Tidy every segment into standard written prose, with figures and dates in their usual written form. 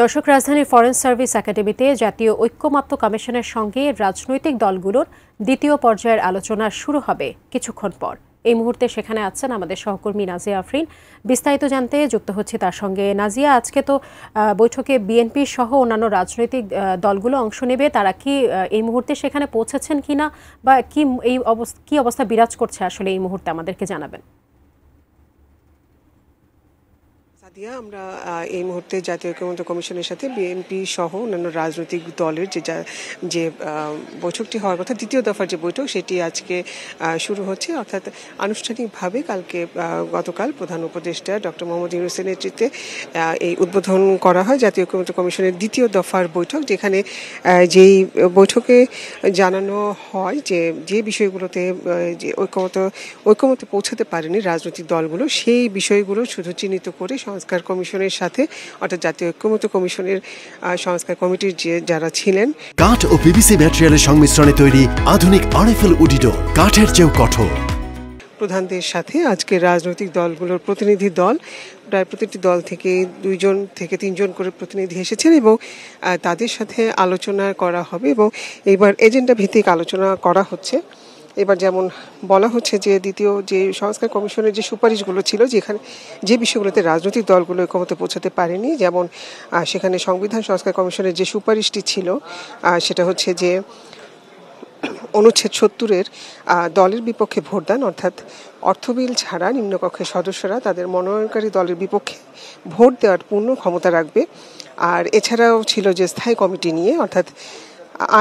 দর্শক, রাজধানীর foreign service একাডেমিতে জাতীয় ঐক্যমত্য কমিশনের সঙ্গে রাজনৈতিক দলগুলোর দ্বিতীয় পর্যায়ের আলোচনা শুরু হবে কিছুক্ষণ পর। এই মুহূর্তে সেখানে আছেন আমাদের সহকর্মী নাজিয়া আফরিন। বিস্তারিত জানতে যুক্ত হচ্ছে তার সঙ্গে। নাজিয়া, আজকে তো বৈঠকে বিএনপি সহ অন্যান্য রাজনৈতিক দলগুলো অংশ নেবে, তারা কি এই মুহূর্তে সেখানে পৌঁছেছেন কিনা বা কি অবস্থা বিরাজ করছে আসলে এই মুহূর্তে আমাদেরকে জানাবেন। আমরা এই মুহূর্তে জাতীয় ঐক্যমত্য কমিশনের সাথে বিএনপি সহ অন্যান্য রাজনৈতিক দলের যে বৈঠকটি হওয়ার কথা, দ্বিতীয় দফার যে বৈঠক, সেটি আজকে শুরু হচ্ছে। অর্থাৎ আনুষ্ঠানিকভাবে গতকাল প্রধান উপদেষ্টা ডক্টর মোহাম্মদ ইউনূসের নেতৃত্বে এই উদ্বোধন করা হয় জাতীয় ঐক্যমত্য কমিশনের দ্বিতীয় দফার বৈঠক, যেখানে যেই বৈঠকে জানানো হয় যে বিষয়গুলোতে যে ঐক্যমতে পৌঁছাতে পারেনি রাজনৈতিক দলগুলো, সেই বিষয়গুলো শুধু চিহ্নিত করে সংস্কার কমিশনের সাথে, অর্থাৎ জাতীয় ঐক্যমত্য কমিশনের সংস্কার কমিটির যারা ছিলেন, কাঠ ও পিভিসি ম্যাটেরিয়ালের সংমিশ্রণে তৈরি আধুনিক আরএফএল উডিডোর, কাঠের চেয়েও কঠোর। প্রধানদের সাথে আজকে রাজনৈতিক দলগুলোর প্রতিনিধি দল, প্রায় প্রতিটি দল থেকে 2 থেকে 3 করে প্রতিনিধি এসেছেন এবং তাদের সাথে আলোচনা করা হবে এবং এইবার এজেন্ডা ভিত্তিক আলোচনা করা হচ্ছে। এবার যেমন বলা হচ্ছে যে দ্বিতীয় যে সংস্কার কমিশনের যে সুপারিশগুলো ছিল, যে বিষয়গুলোতে রাজনৈতিক দলগুলো ঐক্যমতে পৌঁছাতে পারেনি, যেমন সেখানে সংবিধান সংস্কার কমিশনের যে সুপারিশটি ছিল সেটা হচ্ছে যে অনুচ্ছেদ 70-এর দলের বিপক্ষে ভোটদান, অর্থাৎ অর্থবিল ছাড়া নিম্নকক্ষের সদস্যরা তাদের মনোনয়নকারী দলের বিপক্ষে ভোট দেওয়ার পূর্ণ ক্ষমতা রাখবে। আর এছাড়াও ছিল যে স্থায়ী কমিটি নিয়ে, অর্থাৎ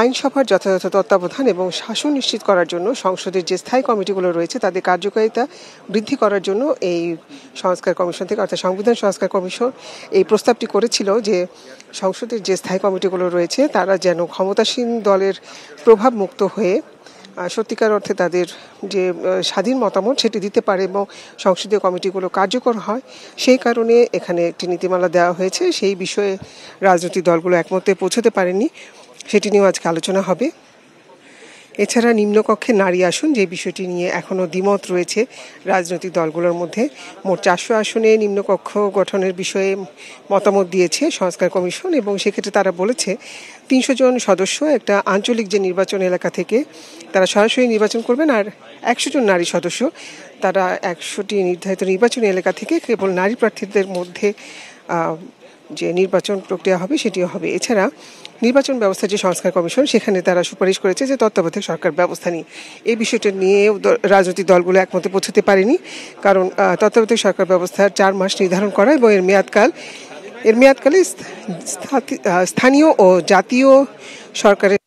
আইনসভার যথাযথ তত্ত্বাবধান এবং শাসন নিশ্চিত করার জন্য সংসদের যে স্থায়ী কমিটিগুলো রয়েছে তাদের কার্যকারিতা বৃদ্ধি করার জন্য এই সংস্কার কমিশন থেকে, অর্থাৎ সংবিধান সংস্কার কমিশন এই প্রস্তাবটি করেছিল যে সংসদের যে স্থায়ী কমিটিগুলো রয়েছে তারা যেন ক্ষমতাসীন দলের প্রভাব মুক্ত হয়ে সত্যিকার অর্থে তাদের যে স্বাধীন মতামত সেটি দিতে পারে এবং সংসদীয় কমিটিগুলো কার্যকর হয়। সেই কারণে এখানে একটি নীতিমালা দেওয়া হয়েছে। সেই বিষয়ে রাজনৈতিক দলগুলো একমতে পৌঁছতে পারেনি, সেটি নিয়েও আজকে আলোচনা হবে। এছাড়া নিম্নকক্ষে নারী আসন, যে বিষয়টি নিয়ে এখনও দ্বিমত রয়েছে রাজনৈতিক দলগুলোর মধ্যে, মোট 400 আসনে নিম্নকক্ষ গঠনের বিষয়ে মতামত দিয়েছে সংস্কার কমিশন এবং সেক্ষেত্রে তারা বলেছে 300 জন সদস্য একটা আঞ্চলিক যে নির্বাচন এলাকা থেকে তারা সরাসরি নির্বাচন করবেন, আর 100 জন নারী সদস্য তারা 100টি নির্ধারিত নির্বাচনী এলাকা থেকে কেবল নারী প্রার্থীদের মধ্যে যে নির্বাচন প্রক্রিয়া হবে সেটিও হবে। এছাড়া নির্বাচন ব্যবস্থা যে সংস্কার কমিশন, সেখানে তারা সুপারিশ করেছে যে তত্ত্বাবধায়ক সরকার ব্যবস্থা নিয়ে এই বিষয়টা নিয়ে রাজনৈতিক দলগুলো একমতে পৌঁছতে পারেনি, কারণ তত্ত্বাবধায়ক সরকার ব্যবস্থার 4 মাস নির্ধারণ করা এবং এর মেয়াদকালে স্থানীয় ও জাতীয় সরকারের